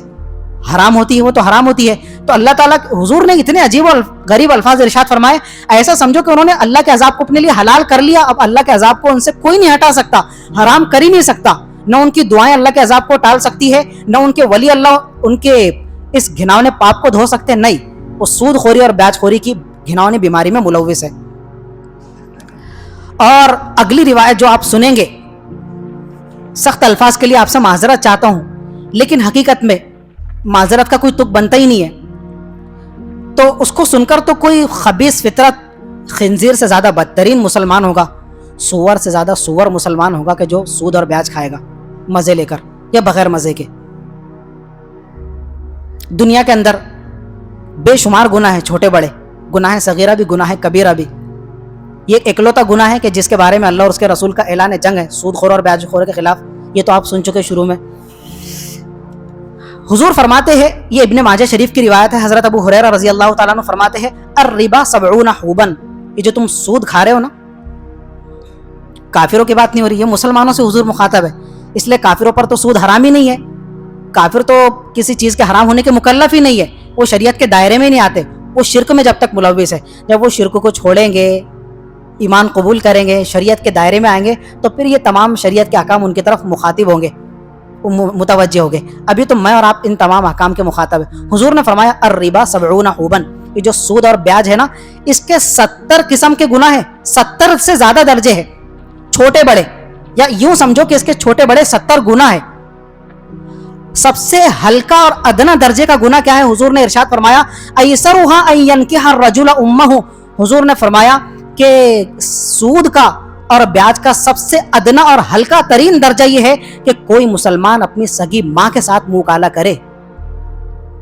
حرام ہوتی ہے وہ تو حرام ہوتی ہے. تو اللہ تعالیٰ, حضور نے اتنے عجیب و غریب الفاظ ارشاد فرمائے, ایسا سمجھو کہ انہوں نے اللہ کے عذاب کو اپنے لیے حلال کر لیا. اب اللہ کے عذاب کو ان سے کوئی نہیں ہٹا سکتا, حرام کر ہی نہیں سکتا. نہ ان کی دعائیں اللہ کے عذاب کو ٹال سکتی ہے, نہ ان کے ولی اللہ ان کے اس گھناؤنے پاپ کو دھو سکتے. نہیں, وہ سود خوری اور بیاج خوری کی گھناؤنی بیماری میں ملوث ہے. اور اگلی روایت جو آپ سنیں گے, سخت الفاظ کے لیے آپ سے معذرت چاہتا ہوں, لیکن حقیقت میں معذرت کا کوئی تک بنتا ہی نہیں ہے. تو اس کو سن کر تو کوئی خبیث فطرت خنزیر سے زیادہ بدترین مسلمان ہوگا, سور سے زیادہ سور مسلمان ہوگا کہ جو سود اور بیاج کھائے گا مزے لے کر یا بغیر مزے کے. دنیا کے اندر بے شمار گناہ ہیں, چھوٹے بڑے گناہ صغیرہ بھی, گناہ کبیرہ بھی. یہ اکلوتا گناہ ہے کہ جس کے بارے میں اللہ اور اس کے رسول کا اعلان جنگ ہے سود خور اور بیاج خور کے خلاف. یہ تو آپ سن چکے شروع میں. حضور فرماتے ہیں, یہ ابن ماجہ شریف کی روایت ہے, حضرت ابو ہریرہ رضی اللہ تعالیٰ عنہ فرماتے ہیں, الربا 70 حوبا, یہ جو تم سود کھا رہے ہو نا, کافروں کی بات نہیں ہو رہی, یہ مسلمانوں سے حضور مخاطب ہے. اس لیے کافروں پر تو سود حرام ہی نہیں ہے, کافر تو کسی چیز کے حرام ہونے کے مکلف ہی نہیں ہے, وہ شریعت کے دائرے میں نہیں آتے, وہ شرک میں جب تک ملوث ہے. جب وہ شرک کو چھوڑیں گے, ایمان قبول کریں گے, شریعت کے دائرے میں آئیں گے, تو پھر یہ تمام شریعت کے احکام ان کی طرف مخاطب ہوں گے, متوجہ ہوں گے. ابھی تو میں اور آپ ان تمام احکام کے مخاطب ہیں. حضور نے فرمایا الربا 70 حوبا, یہ جو سود اور بیاج ہے نا, اس کے 70 قسم کے گناہ ہیں, 70 سے زیادہ درجے ہیں, چھوٹے بڑے, یا یوں سمجھو کہ اس کے چھوٹے بڑے 70 گناہ ہیں. سب سے ہلکا اور ادنا درجے کا گناہ کیا ہے؟ حضور نے ارشاد فرمایا ایسرھا ان ینکح الرجل امہ. حضور نے فرمایا کہ سود کا اور بیاج کا سب سے ادنا اور ہلکا ترین درجہ یہ ہے کہ کوئی مسلمان اپنی سگی ماں کے ساتھ منہ کالا کرے,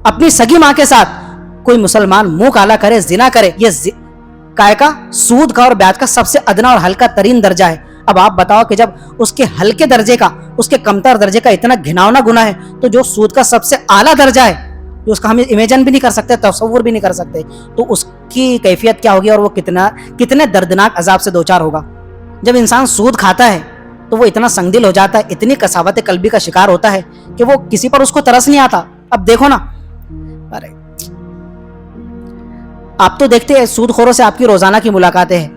اپنی سگی ماں کے ساتھ کوئی مسلمان منہ کالا کرے, زنا کرے. یہ کائے کا سود کا اور بیاج کا سب سے ادنا اور ہلکا ترین درجہ ہے. اب آپ بتاؤ کہ جب اس کے ہلکے درجے کا, اس کے کمتر درجے کا اتنا گھناؤنا گناہ ہے, تو جو سود کا سب سے اعلیٰ درجہ ہے, جو اس کا ہم امیجن بھی نہیں کر سکتے, تصور بھی نہیں کر سکتے, تو اس کی کیفیت کیا ہوگی اور وہ کتنے دردناک عذاب سے دوچار ہوگا. جب انسان سود کھاتا ہے تو وہ اتنا سنگ دل ہو جاتا ہے, اتنی کساوت قلبی کا شکار ہوتا ہے کہ وہ کسی پر اس کو ترس نہیں آتا. اب دیکھو نا, ارے آپ تو دیکھتے ہیں سود خوروں سے آپ کی روزانہ کی ملاقاتیں ہیں,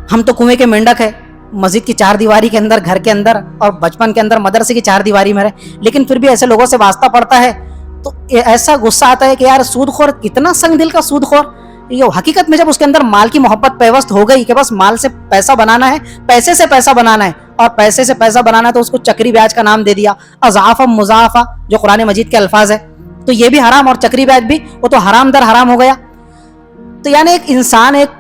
ہم تو کنویں کے مینڈک ہے، مسجد کی چار دیواری کے اندر، گھر کے اندر، اور بچپن کے اندر مدرسے کی چار دیواری میں رہے، لیکن پھر بھی ایسے لوگوں سے واسطہ پڑتا ہے تو ایسا غصہ آتا ہے کہ یار سود خور کتنا سنگ دل کا سود خور. یہ حقیقت میں جب اس کے اندر مال کی محبت پیوست ہو گئی کہ بس مال سے پیسہ بنانا ہے، پیسے سے پیسہ بنانا ہے، اور پیسے سے پیسہ بنانا ہے تو اس کو چکری بیاج کا نام دے دیا، اضعافا مضاعفہ جو قرآن مجید کے الفاظ ہے، تو یہ بھی حرام اور چکری بیاج بھی، وہ تو حرام در حرام ہو گیا. تو یعنی ایک انسان ایک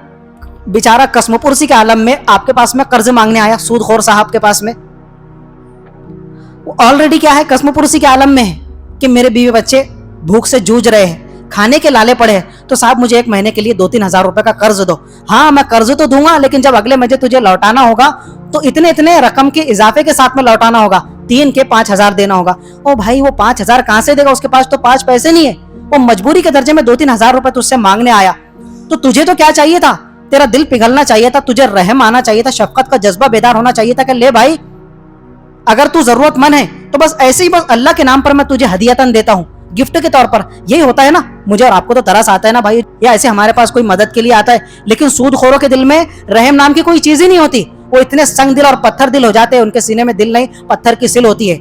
بیچارہ قسم پرسی کے عالم میں آپ کے پاس میں قرض مانگنے آیا، سود خور صاحب کے پاس میں، وہ آلریڈی کیا ہے، قسم پرسی کے عالم میں ہے کہ میرے بیوی بچے بھوک سے جوجھ رہے ہیں، کھانے کے لالے پڑے ہیں، تو صاحب مجھے ایک مہینے کے لیے 2-3 ہزار روپے کا قرض دو. ہاں میں قرض تو دوں گا، لیکن جب اگلے مہینے تجھے لوٹانا ہوگا تو اتنے رقم کے اضافے کے ساتھ میں لوٹانا ہوگا، 3 کے 5 ہزار دینا ہوگا. او بھائی وہ 5 ہزار کہاں سے دے گا، اس کے پاس تو 5 پیسے نہیں ہے، وہ مجبوری کے درجے میں 2-3 ہزار روپے تجھ سے مانگنے آیا. تو تجھے تو کیا چاہیے تھا، تیرا دل پگھلنا چاہیے تھا، تجھے رحم آنا چاہیے تھا، شفقت کا جذبہ بیدار ہونا چاہیے تھا کہ لے بھائی اگر تو ضرورت مند ہے تو بس ایسے ہی، بس اللہ کے نام پر میں تجھے ہدیتاً دیتا ہوں، گفٹ کے طور پر. یہی ہوتا ہے نا، مجھے اور آپ کو تو ترس آتا ہے نا بھائی، یا ایسے ہمارے پاس کوئی مدد کے لیے آتا ہے، لیکن سود خوروں کے دل میں رحم نام کی کوئی چیز ہی نہیں ہوتی. وہ اتنے سنگ دل اور پتھر دل ہو جاتے ہیں، ان کے سینے میں دل نہیں، پتھر کی سل ہوتی ہے.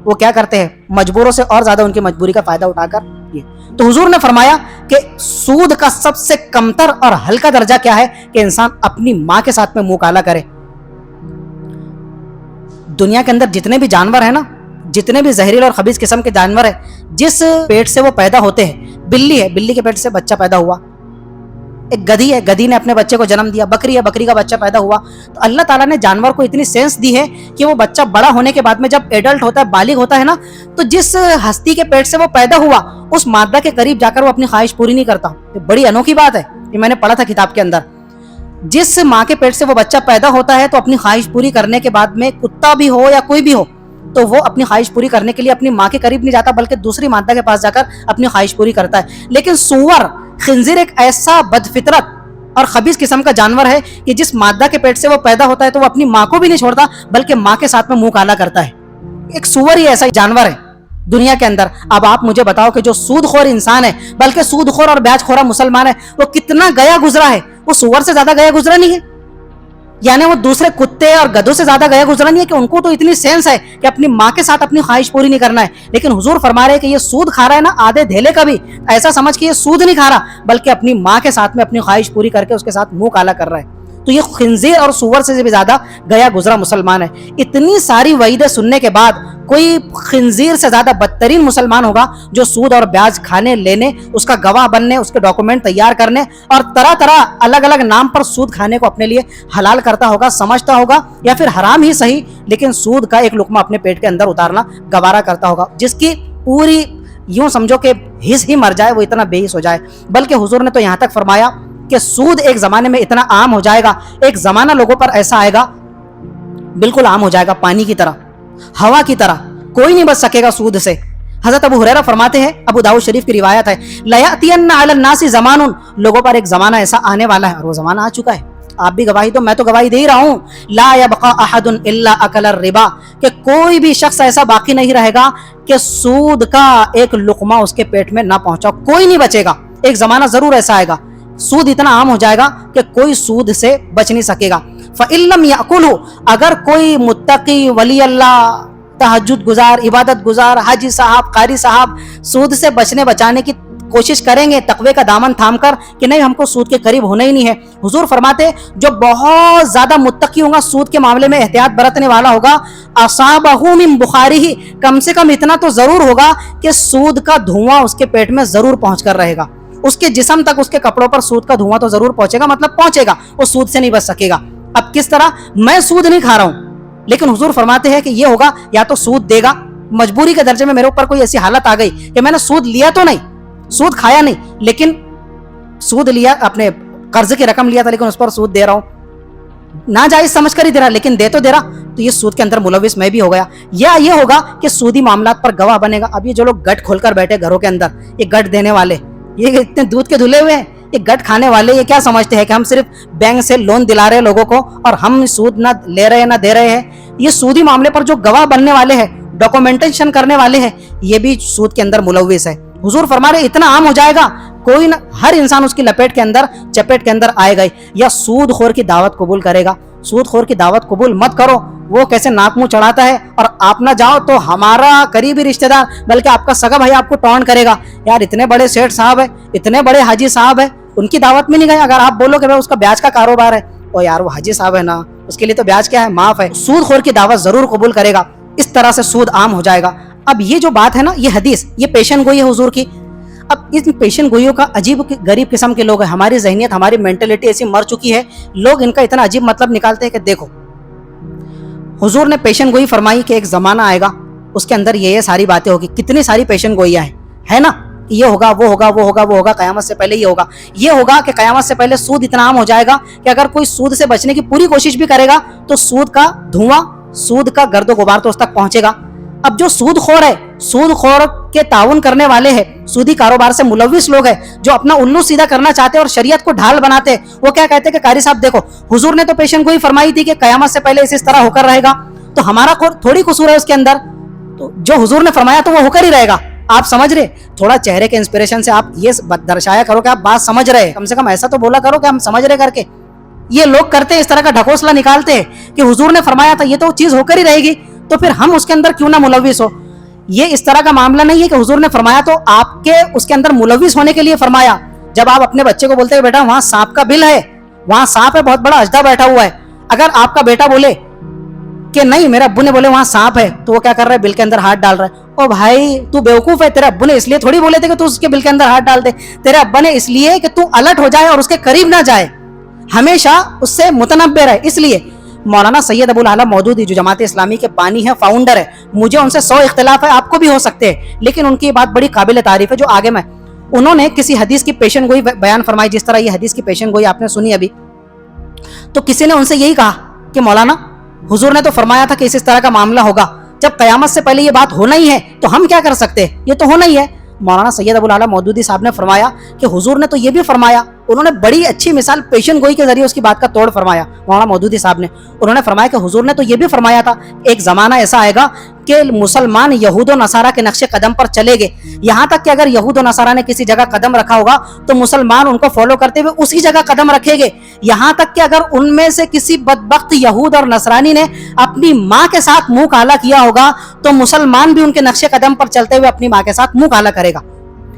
وہ کیا کرتے ہیں، مجبوروں سے اور زیادہ ان کی مجبوری کا فائدہ اٹھا کر یہ. تو حضور نے فرمایا کہ سود کا سب سے کمتر اور ہلکا درجہ کیا ہے کہ انسان اپنی ماں کے ساتھ میں منہ کالا کرے. دنیا کے اندر جتنے بھی جانور ہیں نا، جتنے بھی زہریلے اور خبیث قسم کے جانور ہیں، جس پیٹ سے وہ پیدا ہوتے ہیں، بلی ہے، بلی کے پیٹ سے بچہ پیدا ہوا، ایک گدھی ہے، گدھی نے اپنے بچے کو جنم دیا، بکری ہے، بکری کا بچہ پیدا ہوا. تو اللہ تعالیٰ نے جانور کو اتنی سینس دی ہے کہ وہ بچہ بڑا ہونے کے بعد میں جب ایڈلٹ ہوتا ہے، بالغ ہوتا ہے نا، تو جس ہستی کے پیٹ سے وہ پیدا ہوا اس مادہ کے قریب جا کر وہ اپنی خواہش پوری نہیں کرتا. یہ بڑی انوکھی بات ہے، یہ میں نے پڑھا تھا کتاب کے اندر. جس ماں کے پیٹ سے وہ بچہ پیدا ہوتا ہے تو اپنی خواہش پوری کرنے کے بعد میں کتا بھی ہو یا کوئی بھی ہو تو وہ اپنی خواہش پوری کرنے کے لیے اپنی ماں کے قریب نہیں جاتا، بلکہ دوسری مادہ کے پاس جا کر اپنی خواہش پوری کرتا ہے. لیکن سور، خنزیر ایک ایسا بد فطرت اور خبیث قسم کا جانور ہے کہ جس مادہ کے پیٹ سے وہ پیدا ہوتا ہے تو وہ اپنی ماں کو بھی نہیں چھوڑتا، بلکہ ماں کے ساتھ میں منہ کالا کرتا ہے. ایک سور ہی ایسا جانور ہے دنیا کے اندر. اب آپ مجھے بتاؤ کہ جو سود خور انسان ہے، بلکہ سود خور اور بیاج خورا مسلمان ہے، وہ کتنا گیا گزرا ہے، وہ سور سے زیادہ گیا گزرا نہیں ہے. یعنی وہ دوسرے کتے اور گدھوں سے زیادہ گیا گزرا نہیں ہے کہ ان کو تو اتنی سینس ہے کہ اپنی ماں کے ساتھ اپنی خواہش پوری نہیں کرنا ہے. لیکن حضور فرما رہے ہیں کہ یہ سود کھا رہا ہے نا آدھے دھیلے کا بھی، ایسا سمجھ کہ یہ سود نہیں کھا رہا بلکہ اپنی ماں کے ساتھ میں اپنی خواہش پوری کر کے اس کے ساتھ منہ کالا کر رہا ہے. تو یہ خنزیر اور سور سے بھی زیادہ گیا گزرا مسلمان ہے. اتنی ساری وعیدیں سننے کے بعد کوئی خنزیر سے زیادہ بدترین مسلمان ہوگا جو سود اور بیاج کھانے لینے، اس کا گواہ بننے، اس کے ڈاکومنٹ تیار کرنے اور طرح طرح الگ الگ نام پر سود کھانے کو اپنے لیے حلال کرتا ہوگا، سمجھتا ہوگا، یا پھر حرام ہی صحیح لیکن سود کا ایک لقمہ اپنے پیٹ کے اندر اتارنا گوارا کرتا ہوگا، جس کی پوری یوں سمجھو کہ حص ہی مر جائے، وہ اتنا بے حس ہو جائے. بلکہ حضور نے تو یہاں تک فرمایا کہ سود ایک زمانے میں اتنا عام ہو جائے گا، ایک زمانہ لوگوں پر ایسا آئے گا بالکل عام ہو جائے گا، پانی کی طرح، ہوا کی طرح، کوئی نہیں بچ سکے گا سود سے. حضرت ابو ہریرہ فرماتے ہیں، ابو داؤد شریف کی روایت ہے، لَيَأْتِيَنَّ عَلَى النَّاسِ زَمَانٌ، لوگوں پر ایک زمانہ ایسا آنے والا ہے اور وہ زمانہ آ چکا ہے. آپ بھی گواہی دو، میں تو گواہی دے ہی رہا ہوں. لا يبقى احد الا اكل الربا، کہ کوئی بھی شخص ایسا باقی نہیں رہے گا کہ سود کا ایک لقمہ اس کے پیٹ میں نہ پہنچا، کوئی نہیں بچے گا. ایک زمانہ ضرور ایسا آئے گا، سود اتنا عام ہو جائے گا کہ کوئی سود سے بچ نہیں سکے گا. فَإِن لَّمْ يَأْكُلْهُ، اگر کوئی متقی، ولی اللہ، تہجد گزار، عبادت گزار، حاجی صاحب، قاری صاحب سود سے بچانے کی کوشش کریں گے تقوی کا دامن تھام کر کہ نہیں ہم کو سود کے قریب ہونا ہی نہیں ہے. حضور فرماتے جو بہت زیادہ متقی ہوگا، سود کے معاملے میں احتیاط برتنے والا ہوگا، اصابہ من بخاری، کم سے کم اتنا تو ضرور ہوگا کہ سود کا دھواں اس کے پیٹ میں ضرور پہنچ کر رہے گا، اس کے جسم تک، اس کے کپڑوں پر سود کا دھواں تو ضرور پہنچے گا، مطلب پہنچے گا، وہ سود سے نہیں بچ سکے گا. اب کس طرح؟ میں سود نہیں کھا رہا ہوں، لیکن حضور فرماتے ہیں کہ یہ ہوگا یا تو سود دے گا، مجبوری کے درجے میں میرے اوپر کوئی ایسی حالت آ گئی کہ میں نے سود لیا تو نہیں، سود کھایا نہیں، لیکن سود لیا، اپنے قرض کی رقم لیا تھا لیکن اس پر سود دے رہا ہوں، ناجائز سمجھ کر ہی دے رہا لیکن دے تو دے رہا، تو یہ سود کے اندر ملوث میں بھی ہو گیا. یا یہ ہوگا کہ سودی معاملات پر گواہ بنے گا. اب یہ جو لوگ گٹ کھول کر بیٹھے گھروں کے اندر، یہ گٹ دینے والے، یہ اتنے دودھ کے دھلے ہوئے ہیں، یہ گٹ کھانے والے، یہ کیا سمجھتے ہیں کہ ہم صرف بینک سے لون دلا رہے لوگوں کو اور ہم سود نہ لے رہے نہ دے رہے ہیں. یہ سودی معاملے پر جو گواہ بننے والے ہیں، ڈاکومنٹیشن کرنے والے ہیں، یہ بھی سود کے اندر ملوث ہے. حضور فرما رہے اتنا عام ہو جائے گا کوئی نہ ہر انسان اس کی چپیٹ کے اندر آئے گا. یا سود خور کی دعوت قبول کرے گا. سود خور کی دعوت قبول مت کرو. وہ کیسے ناک منہ چڑھاتا ہے اور آپ نہ جاؤ تو ہمارا قریبی رشتہ دار بلکہ آپ کا سگا بھائی آپ کو ٹونٹ کرے گا. یار اتنے بڑے سیٹھ صاحب ہے, اتنے بڑے حاجی صاحب ہے, ان کی دعوت میں نہیں گئے. اگر آپ بولو کہ بھائی اس کا بیاج کا کاروبار ہے, او یار وہ حاجی صاحب ہے نا, اس کے لیے تو بیاج کیا ہے, معاف ہے. سود خور کی دعوت ضرور قبول کرے گا. اس طرح سے سود عام ہو جائے گا. اب یہ جو بات ہے نا, یہ حدیث, یہ پیشن گوئی ہے حضور کی. اب اس پیشن گوئیوں کا عجیب غریب قسم کے لوگ ہیں. ہماری ذہنیت, ہماری مینٹلٹی ایسی مر چکی ہے, لوگ ان کا اتنا عجیب مطلب نکالتے ہیں کہ دیکھو حضور نے پیشن گوئی فرمائی کہ ایک زمانہ آئے گا, اس کے اندر یہ ساری باتیں ہوگی. کتنی ساری پیشن گوئیاں ہیں, ہے نا, یہ ہوگا, وہ ہوگا, وہ ہوگا, وہ ہوگا, قیامت سے پہلے یہ ہوگا کہ قیامت سے پہلے سود اتنا عام ہو جائے گا کہ اگر کوئی سود سے بچنے کی پوری کوشش بھی کرے گا تو سود کا دھواں, سود کا گرد و غبار تو اس تک پہنچے گا. اب جو سود خور ہے, سود خور کے تعاون کرنے والے ہیں, سودی کاروبار سے ملوث لوگ ہیں جو اپنا الو سیدھا کرنا چاہتے ہیں اور شریعت کو ڈھال بناتے ہیں, وہ کیا کہتے ہیں کہ قاری صاحب دیکھو حضور نے تو پیشن گوئی فرمائی تھی کہ قیامت سے پہلے اس طرح ہو کر رہے گا, تو ہمارا تھوڑی قصور ہے اس کے اندر, تو جو حضور نے فرمایا تو وہ ہو کر ہی رہے گا. آپ سمجھ رہے, تھوڑا چہرے کے انسپریشن سے آپ یہ درشایا کرو کہ آپ بات سمجھ رہے, کم سے کم ایسا تو بولا کرو کہ ہم سمجھ رہے کر کے. یہ لوگ کرتے ہیں, اس طرح کا ڈھکوسلا نکالتے ہیں کہ حضور نے فرمایا تھا یہ تو چیز ہو کر ہی رہے گی, تو پھر ہم اس کے اندر کیوں نہ ملوث ہو. یہ اس طرح کا معاملہ نہیں ہے کہ حضور نے فرمایا تو آپ کے اس کے اندر ملوث ہونے کے لیے فرمایا. جب آپ اپنے بچے کو بولتے ہیں بیٹا وہاں سانپ کا بل ہے, وہاں سانپ ہے, بہت بڑا اژدہا بیٹھا ہوا ہے, اگر آپ کا بیٹا بولے کہ نہیں, میرے ابو نے بولے وہاں سانپ ہے, تو وہ کیا کر رہا ہے, بل کے اندر ہاتھ ڈال رہا ہے. او بھائی تو بیوقوف ہے, تیرے ابو نے اس لیے تھوڑی بولے تھے کہ تو اس کے بل کے اندر ہاتھ ڈال دے, تیرے ابا نے اس لیے کہ تو الرٹ ہو جائے اور اس کے قریب نہ جائے, ہمیشہ اس سے متنبہ رہے. اس لیے مولانا سید ابو الاعلی مودودی جو جماعت اسلامی کے بانی ہے, فاؤنڈر ہے, مجھے ان سے 100 اختلاف ہے, آپ کو بھی ہو سکتے ہیں, لیکن ان کی بات بڑی قابل تعریف ہے جو آگے میں, انہوں نے کسی حدیث کی پیشن گوئی بیان فرمائی, جس طرح یہ حدیث کی پیشن گوئی آپ نے سنی ابھی, تو کسی نے ان سے یہی کہا کہ مولانا حضور نے تو فرمایا تھا کہ اس طرح کا معاملہ ہوگا, جب قیامت سے پہلے یہ بات ہونا ہی ہے تو ہم کیا کر سکتے ہیں, یہ تو ہونا ہی ہے. مولانا سید ابو الاعلی مودودی صاحب نے فرمایا کہ حضور نے تو یہ بھی فرمایا, انہوں نے بڑی اچھی مثال پیشن گوئی کے ذریعے اس کی بات کا توڑ فرمایا. مولانا مودودی صاحب نے, انہوں نے فرمایا کہ حضور نے تو یہ بھی فرمایا تھا ایک زمانہ ایسا آئے گا کہ مسلمان یہود و نصارہ کے نقش قدم پر چلے گے, یہاں تک کہ اگر یہود و نصارہ نے کسی جگہ قدم رکھا ہوگا تو مسلمان ان کو فالو کرتے ہوئے اسی جگہ قدم رکھے گے, یہاں تک کہ اگر ان میں سے کسی بدبخت یہود اور نصرانی نے اپنی ماں کے ساتھ منہ کالا کیا ہوگا تو مسلمان بھی ان کے نقش قدم پر چلتے ہوئے اپنی ماں کے ساتھ منہ کالا کرے گا.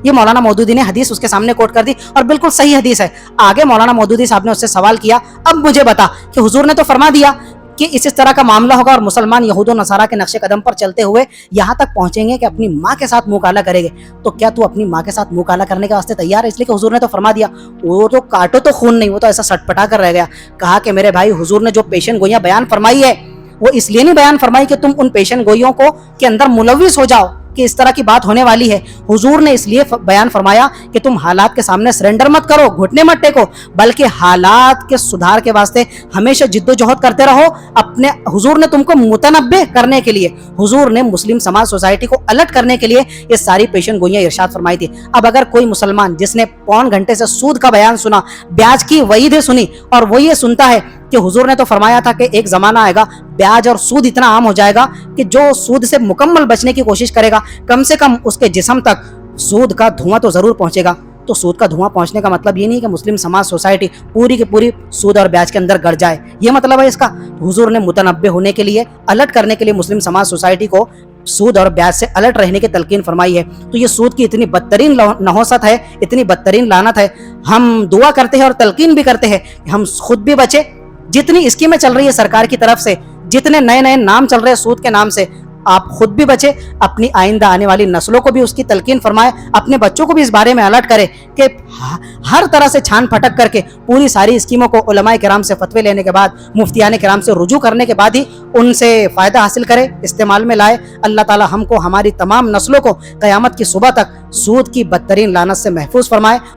یہ مولانا مودودی نے حدیث اس کے سامنے کوٹ کر دی اور بالکل صحیح حدیث ہے. آگے مولانا مودودی صاحب نے اس سے سوال کیا, اب مجھے بتا کہ حضور نے تو فرما دیا کہ اس طرح کا معاملہ ہوگا اور مسلمان یہود و نصارہ کے نقش قدم پر چلتے ہوئے یہاں تک پہنچیں گے کہ اپنی ماں کے ساتھ منہ کالا کریں گے, تو کیا تو اپنی ماں کے ساتھ منہ کالا کرنے کے واسطے تیار ہے؟ اس لیے کہ حضور نے تو فرما دیا, وہ تو کاٹو تو خون نہیں, وہ تو ایسا سٹ پٹا کر رہ گیا. کہا کہ میرے بھائی حضور نے جو پیشن گوئیاں بیان فرمائی ہے وہ اس لیے نہیں بیان فرمائی کہ تم ان پیشن گوئیوں کو کے اندر ملوث ہو جاؤ کہ اس طرح کی بات ہونے والی ہے. حضور نے اس لیے بیان فرمایا کہ تم حالات کے سامنے سرنڈر مت کرو, گھٹنے مت ٹیکو, بلکہ حالات کے سدھار کے واسطے ہمیشہ جد و جہد کرتے رہو. اپنے حضور نے تم کو متنبہ کرنے کے لیے, حضور نے مسلم سماج سوسائٹی کو الرٹ کرنے کے لیے یہ ساری پیشن گوئیاں ارشاد فرمائی تھی. اب اگر کوئی مسلمان جس نے پون گھنٹے سے سود کا بیان سنا, بیاج کی وعیدیں سنی, اور وہ یہ سنتا ہے کہ حضور نے تو فرمایا تھا کہ ایک زمانہ آئے گا بیاج اور سود اتنا عام ہو جائے گا کہ جو سود سے مکمل بچنے کی کوشش کرے گا کم سے کم اس کے جسم تک سود کا دھواں تو ضرور پہنچے گا. تو سود کا دھواں پہنچنے کا مطلب یہ نہیں کہ مسلم سماج سوسائٹی پوری کی پوری سود اور بیاج کے اندر گڑ جائے, یہ مطلب ہے اس کا. حضور نے متنبہ ہونے کے لیے, الرٹ کرنے کے لیے مسلم سماج سوسائٹی کو سود اور بیاج سے الرٹ رہنے کی تلقین فرمائی ہے. تو یہ سود کی اتنی بدترین نحوست ہے, اتنی بدترین لعنت ہے. ہم دعا کرتے ہیں اور تلقین بھی کرتے ہیں کہ ہم خود بھی بچے. جتنی اسکیمیں چل رہی ہے سرکار کی طرف سے, جتنے نئے نئے نام چل رہے ہیں سود کے نام سے, آپ خود بھی بچے, اپنی آئندہ آنے والی نسلوں کو بھی اس کی تلقین فرمائے, اپنے بچوں کو بھی اس بارے میں الرٹ کرے کہ ہر طرح سے چھان پھٹک کر کے پوری ساری اسکیموں کو علماء کرام سے فتوے لینے کے بعد, مفتیان کرام سے رجوع کرنے کے بعد ہی ان سے فائدہ حاصل کرے, استعمال میں لائے. اللہ تعالی ہم کو, ہماری تمام نسلوں کو قیامت کی صبح تک سود کی بدترین لعنت سے محفوظ فرمائے.